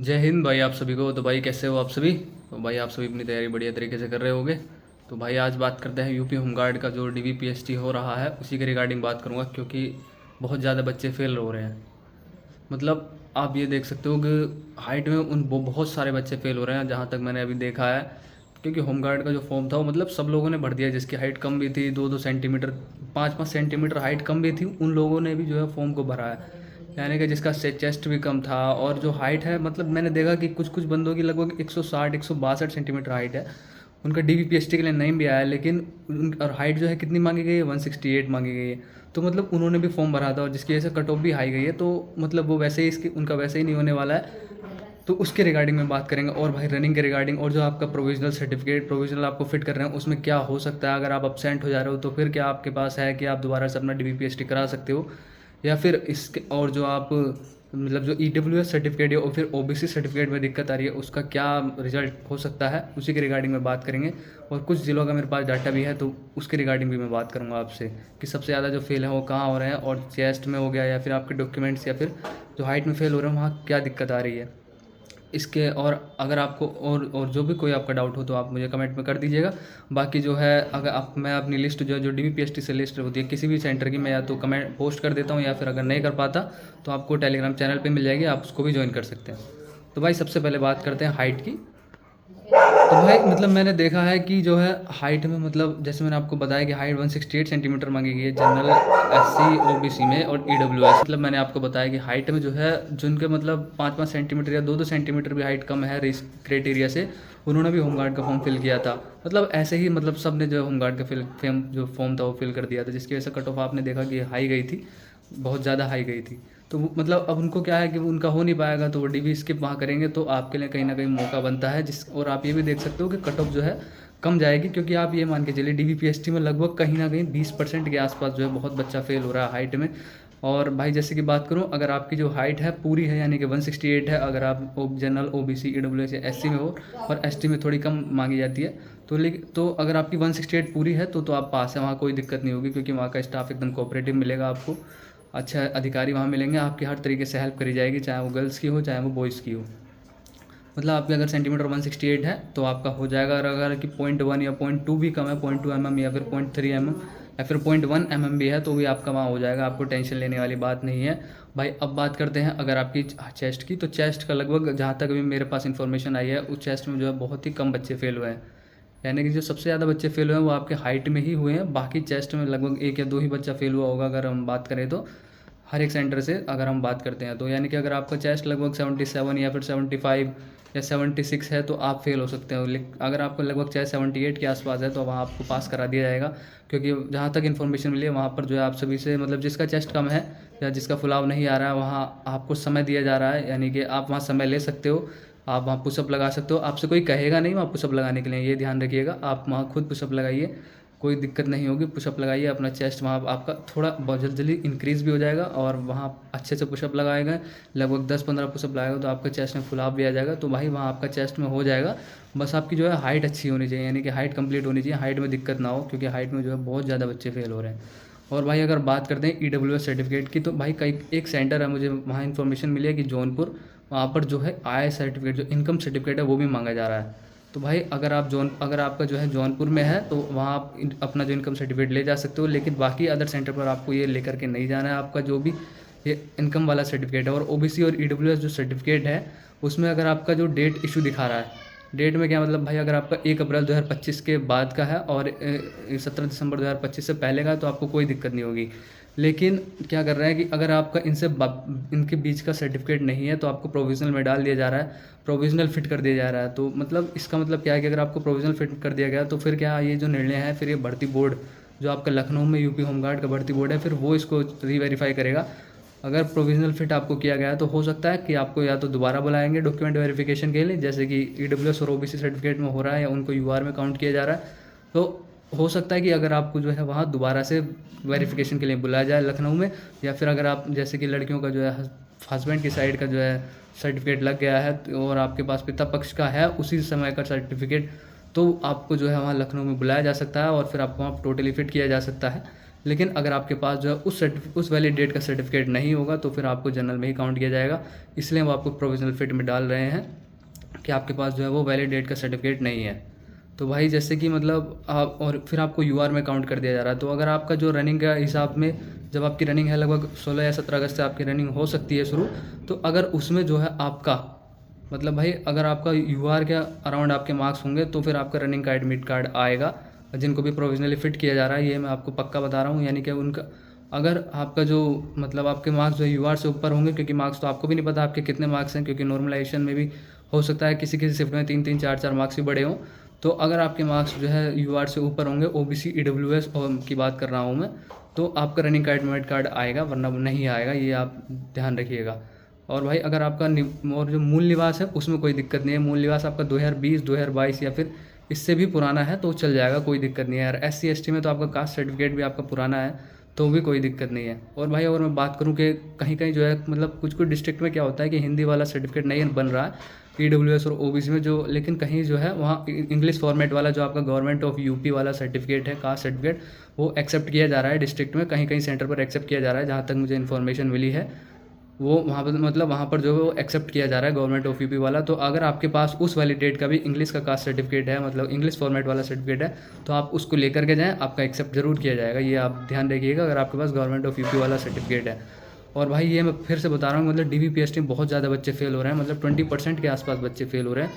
जय हिंद भाई आप सभी को। तो भाई कैसे हो आप सभी। तो भाई आप सभी अपनी तैयारी बढ़िया तरीके से कर रहे होगे। तो भाई आज बात करते हैं यूपी होमगार्ड का जो डीवीपीएसटी हो रहा है उसी के रिगार्डिंग बात करूंगा, क्योंकि बहुत ज़्यादा बच्चे फेल हो रहे हैं। मतलब आप ये देख सकते हो कि हाइट में बहुत सारे बच्चे फेल हो रहे हैं जहाँ तक मैंने अभी देखा है। क्योंकि होमगार्ड का जो फॉर्म था वो मतलब सब लोगों ने भर दिया, जिसकी हाइट कम भी थी, 2-2 सेंटीमीटर 5-5 सेंटीमीटर हाइट कम भी थी, उन लोगों ने भी जो है फॉर्म को भरा है। यानी कि जिसका चेस्ट भी कम था और जो हाइट है, मतलब मैंने देखा कि कुछ कुछ बंदों की लगभग 160 162 सेंटीमीटर हाइट है। उनका डीवीपीएसटी के लिए नहीं भी आया, लेकिन और हाइट जो है कितनी मांगी गई है, 168 मांगी गई है। तो मतलब उन्होंने भी फॉर्म भरा था और जिसकी वजह से कट ऑफ भी हाई गई है। तो मतलब वो वैसे ही इसकी उनका वैसे ही नहीं होने वाला है। तो उसके रिगार्डिंग में बात करेंगे। और भाई रनिंग के रिगार्डिंग और जो आपका प्रोविजनल आपको फिट कर रहे हैं उसमें क्या हो सकता है। अगर आप अपसेंट हो जा रहे हो तो फिर क्या आपके पास है कि आप दोबारा से अपना डीवीपीएसटी करा सकते हो, या फिर इसके और जो आप मतलब जो ईडब्ल्यूएस सर्टिफिकेट है और फिर ओबीसी सर्टिफिकेट में दिक्कत आ रही है उसका क्या रिजल्ट हो सकता है, उसी के रिगार्डिंग में बात करेंगे। और कुछ ज़िलों का मेरे पास डाटा भी है तो उसके रिगार्डिंग भी मैं बात करूंगा आपसे कि सबसे ज़्यादा जो फेल है वो कहाँ हो रहे हैं, और चेस्ट में हो गया या फिर आपके डॉक्यूमेंट्स, या फिर जो हाइट में फेल हो रहे हैं वहाँ क्या दिक्कत आ रही है इसके। और अगर आपको और जो भी कोई आपका डाउट हो तो आप मुझे कमेंट में कर दीजिएगा। बाकी जो है अगर आप मैं अपनी लिस्ट जो डीवीपीएसटी से लिस्ट होती है किसी भी सेंटर की, मैं या तो कमेंट पोस्ट कर देता हूँ, या फिर अगर नहीं कर पाता तो आपको टेलीग्राम चैनल पे मिल जाएगी, आप उसको भी ज्वाइन कर सकते हैं। तो भाई सबसे पहले बात करते हैं हाइट की। तो भाई मतलब मैंने देखा है कि जो है हाइट में, मतलब जैसे मैंने आपको बताया कि हाइट 168 सेंटीमीटर मांगी गई है जनरल, एससी, ओबीसी में और ईडब्ल्यूएस। मतलब मैंने आपको बताया कि हाइट में जो है जिनके मतलब 5-5 सेंटीमीटर या 2-2 सेंटीमीटर भी हाइट कम है रेस क्राइटेरिया से, उन्होंने भी होमगार्ड का फॉर्म फिल किया था। मतलब ऐसे ही मतलब सब ने जो होमगार्ड का जो फॉर्म था वो फिल कर दिया था, जिसकी वजह से कट ऑफ आपने देखा कि हाई गई थी, बहुत ज़्यादा हाई गई थी। तो मतलब अब उनको क्या है कि उनका हो नहीं पाएगा तो वो डीवी स्किप वहाँ करेंगे, तो आपके लिए कहीं ना कहीं मौका बनता है जिस। और आप ये भी देख सकते हो कि कट ऑफ जो है कम जाएगी, क्योंकि आप ये मान के चलिए डीवीपीएसटी में लगभग कहीं ना कहीं 20% के आसपास जो है बहुत बच्चा फेल हो रहा है हाइट में। और भाई जैसे कि बात करूं, अगर आपकी जो हाइट है पूरी है यानी कि 168 है, अगर आप जनरल, ओबीसी, ईडब्ल्यूएस या एससी में हो, और एसटी में थोड़ी कम मांगी जाती है, तो लेकिन तो अगर आपकी 168 पूरी है तो आप पास है, वहाँ कोई दिक्कत नहीं होगी, क्योंकि वहाँ का स्टाफ एकदम कोऑपरेटिव मिलेगा आपको। अच्छा अधिकारी वहाँ मिलेंगे, आपकी हर तरीके से हेल्प करी जाएगी, चाहे वो गर्ल्स की हो चाहे वो बॉयज़ की हो। मतलब आपके अगर सेंटीमीटर 168 है तो आपका हो जाएगा। और अगर कि 0.1 या 0.2 भी कम है, 0.2 mm या फिर 0.3 mm या फिर 0.1 mm भी है, तो भी आपका वहाँ हो जाएगा, आपको टेंशन लेने वाली बात नहीं है। भाई अब बात करते हैं अगर आपकी चेस्ट की, तो चेस्ट का लगभग जहाँ तक अभी मेरे पास इन्फॉर्मेशन आई है उस चेस्ट में जो है बहुत ही कम बच्चे फेल हुए हैं। यानी कि जो सबसे ज़्यादा बच्चे फेल हुए हैं वो आपके हाइट में ही हुए हैं, बाकी चेस्ट में लगभग 1 या 2 ही बच्चा फेल हुआ होगा अगर हम बात करें तो, हर एक सेंटर से अगर हम बात करते हैं तो। यानी कि अगर आपका चेस्ट लगभग 77 या फिर 75 या 76 है तो आप फेल हो सकते हो। लेकिन अगर आपको लगभग चाहे 78 के आसपास है तो वहाँ आपको पास करा दिया जाएगा, क्योंकि जहाँ तक इन्फॉर्मेशन मिली है वहाँ पर जो है आप सभी से, मतलब जिसका चेस्ट कम है या जिसका फुलाव नहीं आ रहा है वहाँ आपको समय दिया जा रहा है, यानी कि आप वहाँ समय ले सकते हो, आप वहाँ पुशअप लगा सकते हो। आपसे कोई कहेगा नहीं वहाँ पुशअप लगाने के लिए, ये ध्यान रखिएगा, आप वहाँ खुद पुशअप लगाइए, कोई दिक्कत नहीं होगी। पुशअप लगाइए, अपना चेस्ट वहाँ आपका थोड़ा बहुत जल्दी इंक्रीज़ भी हो जाएगा, और वहाँ अच्छे से पुशअप लगाएगा, लगभग 10-15 पुशअप लगाएगा तो आपका चेस्ट में फुलाव भी आ जाएगा। तो भाई वहाँ आपका चेस्ट में हो जाएगा। बस आपकी जो है हाइट अच्छी होनी चाहिए, यानी कि हाइट कंप्लीट होनी चाहिए, हाइट में दिक्कत ना हो, क्योंकि हाइट में जो है बहुत ज़्यादा बच्चे फेल हो रहे हैं। और भाई अगर बात करते हैं ईडब्ल्यूएस सर्टिफिकेट की, तो भाई कई एक सेंटर है, मुझे वहाँ इन्फॉर्मेशन मिली है कि जौनपुर, वहाँ पर जो है आई सर्टिफिकेट, जो इनकम सर्टिफिकेट है वो भी मांगा जा रहा है। तो भाई अगर आपका जो है जौनपुर में है तो वहाँ आप अपना जो इनकम सर्टिफिकेट ले जा सकते हो, लेकिन बाकी अदर सेंटर पर आपको ये लेकर के नहीं जाना है। आपका जो भी ये इनकम वाला सर्टिफिकेट है और ओबीसी और ईडब्ल्यूएस जो सर्टिफिकेट है उसमें अगर आपका जो डेट इशू दिखा रहा है, डेट में क्या मतलब भाई, अगर आपका 1 अप्रैल 2025 के बाद का है और 17 दिसंबर 2025 से पहले का है तो आपको कोई दिक्कत नहीं होगी। लेकिन क्या कर रहे हैं कि अगर आपका इनके बीच का सर्टिफिकेट नहीं है तो आपको प्रोविज़नल में डाल दिया जा रहा है, प्रोविज़नल फिट कर दिया जा रहा है। तो मतलब इसका मतलब क्या है कि अगर आपको प्रोविज़नल फिट कर दिया गया तो फिर क्या ये जो निर्णय है, फिर ये भर्ती बोर्ड जो आपका लखनऊ में यूपी होमगार्ड का भर्ती बोर्ड है, फिर वो इसको रीवेरीफाई करेगा। अगर प्रोविज़नल फिट आपको किया गया है तो हो सकता है कि आपको या तो दोबारा बुलाएंगे डॉक्यूमेंट वेरिफिकेशन के लिए, जैसे कि ईडब्ल्यूएस और ओबीसी सर्टिफिकेट में हो रहा है, या उनको यूआर में काउंट किया जा रहा है। तो हो सकता है कि अगर आपको जो है वहाँ दोबारा से वेरिफिकेशन के लिए बुलाया जाए लखनऊ में, या फिर अगर आप जैसे कि लड़कियों का जो है हस्बैंड की साइड का जो है सर्टिफिकेट लग गया है और आपके पास पिता पक्ष का है उसी समय का सर्टिफिकेट, तो आपको जो है वहाँ लखनऊ में बुलाया जा सकता है और फिर आपको वहाँ टोटली फिट किया जा सकता है। लेकिन अगर आपके पास जो है उस वैलिड डेट का सर्टिफिकेट नहीं होगा तो फिर आपको जनरल में ही काउंट किया जाएगा। इसलिए वो आपको प्रोविजनल फिट में डाल रहे हैं कि आपके पास जो है वो वैलिड डेट का सर्टिफिकेट नहीं है। तो भाई जैसे कि मतलब आप, और फिर आपको यूआर में काउंट कर दिया जा रहा है। तो अगर आपका जो रनिंग का हिसाब में, जब आपकी रनिंग है लगभग 16 या 17 अगस्त से आपकी रनिंग हो सकती है शुरू, तो अगर उसमें जो है आपका मतलब भाई अगर आपका यूआर के अराउंड आपके मार्क्स होंगे तो फिर आपका रनिंग का एडमिट कार्ड आएगा। जिनको भी प्रोविजनली फिट किया जा रहा है, ये मैं आपको पक्का बता रहा हूँ, यानी कि उनका अगर आपका जो मतलब आपके मार्क्स जो यूआर से ऊपर होंगे, क्योंकि मार्क्स तो आपको भी नहीं पता आपके कितने मार्क्स हैं, क्योंकि नॉर्मलाइजेशन में भी हो सकता है किसी किसी शिफ्ट में 3-3 4-4 मार्क्स भी बढ़े हों। तो अगर आपके मार्क्स जो है यूआर से ऊपर होंगे, ओबीसी ईडब्ल्यूएस की बात कर रहा हूँ मैं, तो आपका रनिंग का एडमिट कार्ड आएगा, वरना नहीं आएगा, ये आप ध्यान रखिएगा। और भाई अगर आपका और जो मूल निवास है उसमें कोई दिक्कत नहीं है, मूल निवास आपका 2020 2022 या फिर इससे भी पुराना है तो चल जाएगा, कोई दिक्कत नहीं है यार। SC ST में तो आपका कास्ट सर्टिफिकेट भी आपका पुराना है तो भी कोई दिक्कत नहीं है। और भाई अगर मैं बात करूं कि कहीं कहीं जो है मतलब कुछ कुछ डिस्ट्रिक्ट में क्या होता है कि हिंदी वाला सर्टिफिकेट नहीं बन रहा है EWS और OBC में जो, लेकिन कहीं जो है वहाँ इंग्लिश फॉर्मेट वाला जो आपका गवर्नमेंट ऑफ यूपी वाला सर्टिफिकेट है, कास्ट सर्टिफिकेट, वो एक्सेप्ट किया जा रहा है डिस्ट्रिक्ट में, कहीं कहीं सेंटर पर एक्सेप्ट किया जा रहा है, जहाँ तक मुझे इन्फॉर्मेशन मिली है वो वहाँ पर मतलब वहाँ पर जो है वो एक्सेप्ट किया जा रहा है गवर्नमेंट ऑफ यूपी वाला। तो अगर आपके पास उस वाली डेट का भी इंग्लिश का कास्ट सर्टिफिकेट है, मतलब इंग्लिश फॉर्मेट वाला सर्टिफिकेट है, तो आप उसको लेकर के जाएँ, आपका एक्सेप्ट जरूर किया जाएगा। ये आप ध्यान रखिएगा अगर आपके पास गवर्नमेंट ऑफ यूपी वाला सर्टिफिकेट है। और भाई ये मैं फिर से बता रहा हूँ, मतलब DVPST में बहुत ज़्यादा बच्चे फेल हो रहे हैं, मतलब 20% के आसपास बच्चे फेल हो रहे हैं।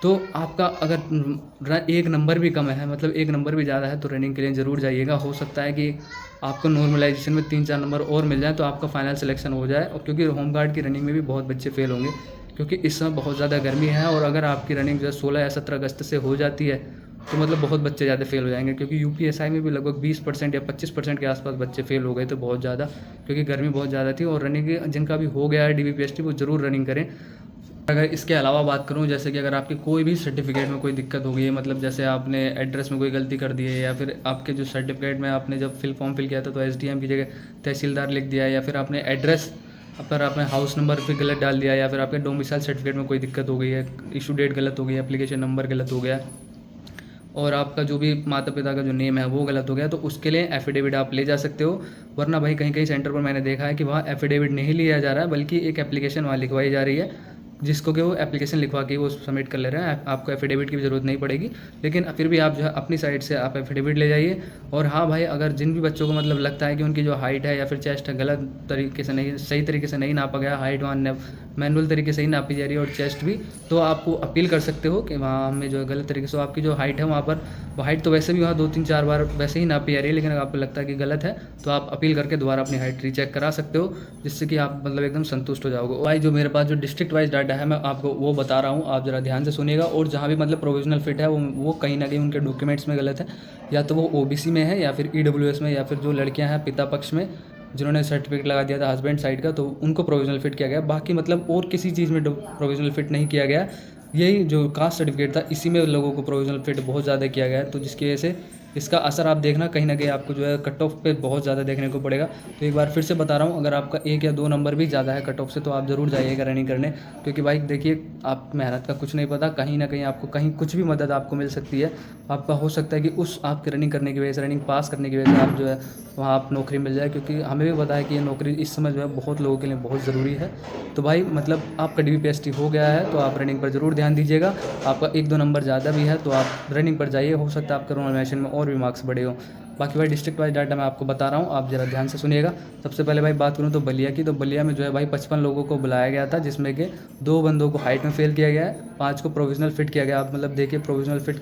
तो आपका अगर एक नंबर भी कम है, मतलब एक नंबर भी ज़्यादा है, तो रनिंग के लिए ज़रूर जाइएगा। हो सकता है कि आपको नॉर्मलाइजेशन में 3-4 नंबर और मिल जाए तो आपका फाइनल सिलेक्शन हो जाए। और क्योंकि होमगार्ड की रनिंग में भी बहुत बच्चे फेल होंगे, क्योंकि इस समय बहुत ज़्यादा गर्मी है। और अगर आपकी रनिंग जो है 16 या 17 अगस्त से हो जाती है तो मतलब बहुत बच्चे ज़्यादा फेल हो जाएंगे, क्योंकि UPSI में भी लगभग 20% या 25% के आसपास बच्चे फेल हो गए थे, बहुत ज़्यादा, क्योंकि गर्मी बहुत ज़्यादा थी। और रनिंग जिनका भी हो गया है DVPST वो ज़रूर रनिंग करें। अगर इसके अलावा बात करूं, जैसे कि अगर आपकी कोई भी सर्टिफिकेट में कोई दिक्कत हो गई है, मतलब जैसे आपने एड्रेस में कोई गलती कर दी है, या फिर आपके जो सर्टिफिकेट में आपने जब फॉर्म फिल किया था तो SDM की जगह तहसीलदार लिख दिया है, या फिर आपने एड्रेस पर आपने हाउस नंबर फिर गलत डाल दिया, या फिर आपके डोमिसाइल सर्टिफिकेट में कोई दिक्कत हो गई है, इशू डेट गलत हो गई है, एप्लीकेशन नंबर गलत हो गया, और आपका जो भी माता पिता का जो नेम है वो गलत हो गया, तो उसके लिए एफिडेविट आप ले जा सकते हो। वरना भाई कहीं कहीं सेंटर पर मैंने देखा है कि वहाँ एफिडेविट नहीं लिया जा रहा है, बल्कि एक एप्लीकेशन वहाँ लिखवाई जा रही है, जिसको कि वो एप्लीकेशन लिखवा के वो सबमिट कर ले रहे हैं। आपको एफिडेविट की भी ज़रूरत नहीं पड़ेगी, लेकिन फिर भी आप जो है अपनी साइड से आप एफिडेविट ले जाइए। और हाँ भाई, अगर जिन भी बच्चों को मतलब लगता है कि उनकी जो हाइट है या फिर चेस्ट है गलत तरीके से नहीं, सही तरीके से नहीं नापा गया, हाइट वहाँ मैनुअल तरीके से ही नापी जा रही है और चेस्ट भी, तो आपको अपील कर सकते हो कि वहाँ हमें जो है गलत तरीके से आपकी जो हाइट है वहाँ पर, वो हाइट तो वैसे भी वहाँ 2-3-4 बार वैसे ही नापी जा रही है, लेकिन अगर आपको लगता है कि गलत है तो आप अपील करके दोबारा अपनी हाइट रीचेक करा सकते हो, जिससे कि आप मतलब एकदम संतुष्ट हो जाओगे। भाई जो मेरे पास जो डिस्ट्रिक्ट वाइज डाटा है मैं आपको वो बता रहा हूँ, आप ज़रा ध्यान से सुनिएगा। और जहाँ भी मतलब प्रोविजनल फिट है वो कहीं ना कहीं उनके डॉक्यूमेंट्स में गलत है, या तो वो OBC में है या फिर EWS में, या फिर जो लड़कियाँ हैं पिता पक्ष में जिन्होंने सर्टिफिकेट लगा दिया था हस्बैंड साइड का, तो उनको प्रोविजनल फिट किया गया। बाकी मतलब और किसी चीज़ में प्रोविजनल फिट नहीं किया गया। यही जो कास्ट सर्टिफिकेट था इसी में लोगों को प्रोविजनल फिट बहुत ज़्यादा किया गया है, तो जिसकी वजह से इसका असर आप देखना कहीं ना कहीं आपको जो है कट ऑफ पे बहुत ज़्यादा देखने को पड़ेगा। तो एक बार फिर से बता रहा हूँ, अगर आपका 1 या 2 नंबर भी ज़्यादा है कट ऑफ से तो आप ज़रूर जाइएगा रनिंग करने, क्योंकि भाई देखिए आप मेहनत का कुछ नहीं पता, कहीं ना कहीं आपको कहीं कुछ भी मदद आपको मिल सकती है। आपका हो सकता है कि उस आपके रनिंग करने की वजह से, रनिंग पास करने की वजह से आप जो है वहाँ आप नौकरी मिल जाए, क्योंकि हमें भी पता है कि ये नौकरी इस समय जो है बहुत लोगों के लिए बहुत ज़रूरी है। तो भाई मतलब आपका DVPST हो गया है तो आप रनिंग पर ज़रूर ध्यान दीजिएगा। आपका 1-2 नंबर ज़्यादा भी है तो आप रनिंग पर जाइए, हो सकता है आपका नॉर्मलाइजेशन में और भी मार्क्स बढ़े हो। बाकी भाई डिस्ट्रिक्ट वाइज डाटा मैं आपको बता रहा हूँ, आप ज़रा ध्यान से सुनिएगा। सबसे पहले भाई बात करूँ तो बलिया की, तो बलिया में जो है भाई 55 लोगों को बुलाया गया था, जिसमें कि 2 बंदों को हाइट में फेल किया गया है, 5 को प्रोविजनल फिट किया गया। आप मतलब देखिए प्रोविजनल फिट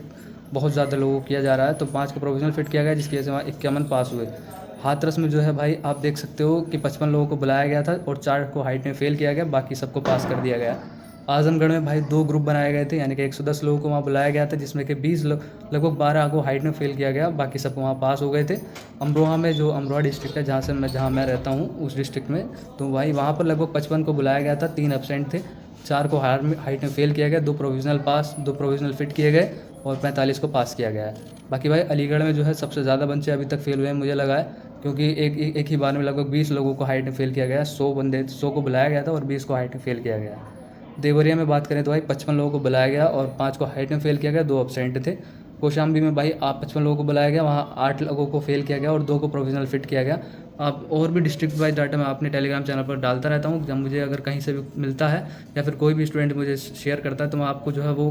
बहुत ज़्यादा लोगों को किया जा रहा है, तो 5 को प्रोविजनल फिट किया गया, जिसकी वजह से वहाँ 51 पास हुए। हाथरस में जो है भाई आप देख सकते हो कि 55 लोगों को बुलाया गया था और 4 को हाइट में फेल किया गया, बाकी सबको पास कर दिया गया। आजमगढ़ में भाई 2 ग्रुप बनाए गए थे, यानी कि 110 लोगों को वहाँ बुलाया गया था, जिसमें कि 20 लोग लगभग 12 को हाइट में फेल किया गया, बाकी सब वहाँ पास हो गए थे। अमरोहा में जो अमरोहा डिस्ट्रिक्ट है जहाँ मैं रहता हूँ उस डिस्ट्रिक्ट में, तो भाई वहाँ पर लगभग 55 को बुलाया गया था, 3 एब्सेंट थे, 4 को हाइट में फेल किया गया, 2 प्रोविजनल पास, 2 प्रोविजनल फिट किए गए और 45 को पास किया गया है। बाकी भाई अलीगढ़ में जो है सबसे ज़्यादा बच्चे अभी तक फेल हुए हैं मुझे लगा है, क्योंकि एक ही बार में लगभग 20 लोगों को हाइट में फेल किया गया। 100 को बुलाया गया था और 20 को हाइट में फेल किया गया। देवरिया में बात करें तो भाई 55 लोगों को बुलाया गया और 5 को हाइट में फेल किया गया, 2 एब्सेंट थे। कौशाम्बी में भाई आप 55 लोगों को बुलाया गया, वहाँ 8 लोगों को फेल किया गया और 2 को प्रोविजनल फिट किया गया। आप और भी डिस्ट्रिक्ट वाइज डाटा मैं अपने टेलीग्राम चैनल पर डालता रहता हूँ। जब मुझे अगर कहीं से भी मिलता है या फिर कोई भी स्टूडेंट मुझे शेयर करता है तो मैं आपको जो है वो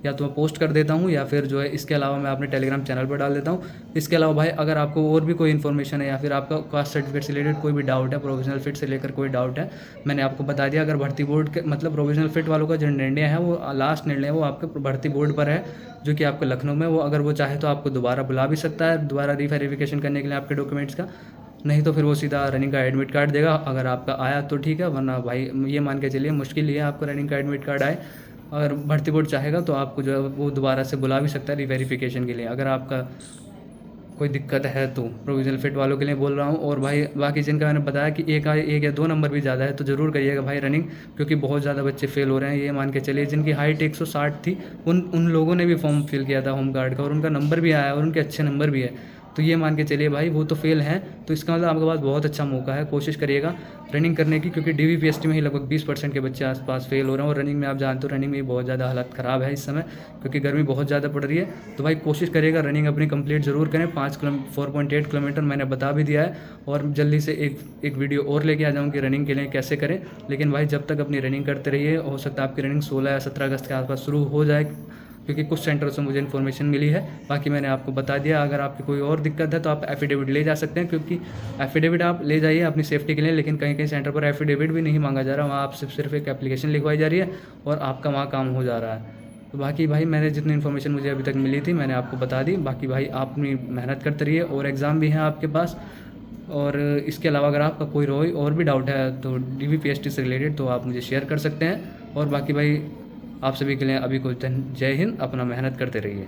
या तो मैं पोस्ट कर देता हूँ या फिर जो है इसके अलावा मैं अपने टेलीग्राम चैनल पर डाल देता हूँ। इसके अलावा भाई अगर आपको और भी कोई इन्फॉर्मेशन है या फिर आपका कास्ट सर्टिफिकेट से रिलेटेड कोई भी डाउट है, प्रोविजनल फिट से लेकर कोई डाउट है, मैंने आपको बता दिया। अगर भर्ती बोर्ड के मतलब प्रोविजनल फिट वालों का जो निर्णय है वो लास्ट निर्णय है वो आपके भर्ती बोर्ड पर है, जो कि आपके लखनऊ में। वो अगर वो चाहे तो आपको दोबारा बुला भी सकता है, दोबारा रीवेरिफिकेशन करने के लिए आपके डॉक्यूमेंट्स का। नहीं तो फिर वो सीधा रनिंग का एडमिट कार्ड देगा। अगर आपका आया तो ठीक है, वरना भाई ये मान के चलिए मुश्किल ही है आपको रनिंग का एडमिट कार्ड आए। अगर भर्ती बोर्ड चाहेगा तो आपको जो है वो दोबारा से बुला भी सकता है रीवेरिफिकेशन के लिए, अगर आपका कोई दिक्कत है तो। प्रोविजनल फिट वालों के लिए बोल रहा हूँ। और भाई बाकी जिनका मैंने बताया कि एक या 2 नंबर भी ज़्यादा है तो ज़रूर करिएगा भाई रनिंग, क्योंकि बहुत ज़्यादा बच्चे फेल हो रहे हैं। ये मान के चलिए जिनकी हाइट 160 थी उन लोगों ने भी फॉर्म फिल किया था होमगार्ड का और उनका नंबर भी आया और उनके अच्छे नंबर भी है। तो ये मान के चलिए भाई वो तो फेल हैं, तो इसका मतलब आपके पास बहुत अच्छा मौका है। कोशिश करिएगा रनिंग करने की, क्योंकि DVPST में ही लगभग 20% के बच्चे आसपास फेल हो रहे हैं। और रनिंग में आप जानते हो रनिंग में बहुत ज़्यादा हालत ख़राब है इस समय, क्योंकि गर्मी बहुत ज़्यादा पड़ रही है। तो भाई कोशिश करिएगा रनिंग अपनी कंप्लीट ज़रूर करें। 4.8 किलोमीटर मैंने बता भी दिया है, और जल्दी से एक वीडियो और लेके आ जाऊँ कि रनिंग के लिए कैसे करें। लेकिन भाई जब तक अपनी रनिंग करते रहिए, हो सकता है आपकी रनिंग 16 या 17 अगस्त के आसपास शुरू हो जाए, क्योंकि कुछ सेंटर से मुझे इन्फॉर्मेशन मिली है। बाकी मैंने आपको बता दिया। अगर आपकी कोई और दिक्कत है तो आप एफिडेविट ले जा सकते हैं, क्योंकि एफिडेविट आप ले जाइए अपनी सेफ्टी के लिए। लेकिन कहीं कहीं सेंटर पर एफिडेविट भी नहीं मांगा जा रहा, वहाँ आप सिर्फ एक एप्लीकेशन लिखवाई जा रही है और आपका वहाँ काम हो जा रहा है। तो बाकी भाई मैंने जितनी इन्फॉर्मेशन मुझे अभी तक मिली थी मैंने आपको बता दी। बाकी भाई आप अपनी मेहनत करते रहिए, और एग्ज़ाम भी हैं आपके पास। और इसके अलावा अगर आपका कोई और भी डाउट है तो DVPST से रिलेटेड तो आप मुझे शेयर कर सकते हैं। और बाकी भाई आप सभी के लिए अभी कुछ दिन जय हिंद, अपना मेहनत करते रहिए।